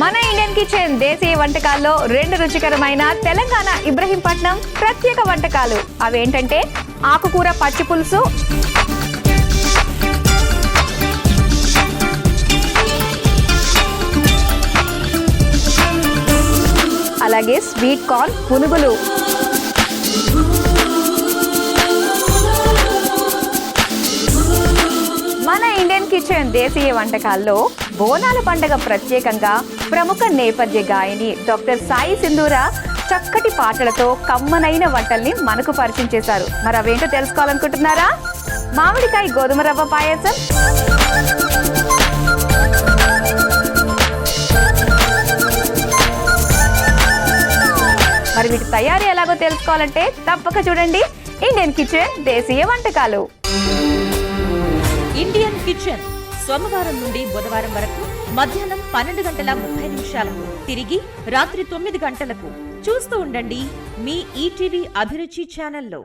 మన Indian kitchen దేశీయ వంటకాల్లో రెండు రుచికరమైన తెలంగాణ ఇబ్రహీంపట్నం ప్రత్యేక వంటకాలు. అవేంటంటే ఆకుకూర పచ్చి పులుసు, అలాగే స్వీట్ కార్న్ పునుగులు, మన ఇండియన్ కిచెన్ దేశీయ వంటకాల్లో బోనాల పండుగ ప్రత్యేకంగా ప్రముఖ నేపథ్య గాయని డాక్టర్ సాయి సింధూర చక్కటి పాటలతో కమ్మనైన వంటల్ని మనకు పరిచయం చేశారు. మరి అవేంటో తెలుసుకోవాలనుకుంటున్నారా? మామిడికాయ గోధుమ రవ్వ పాయసం, మరి వీటి తయారీ ఎలాగో తెలుసుకోవాలంటే తప్పక చూడండి ఇండియన్ కిచెన్ దేశీయ వంటకాలు. ఇండియన్ కిచెన్ సోమవారం నుండి బుధవారం వరకు మధ్యాహ్నం 12:30 తిరిగి రాత్రి 9 గంటలకు చూస్తూ ఉండండి మీ ఈటీవీ అభిరుచి ఛానల్లో.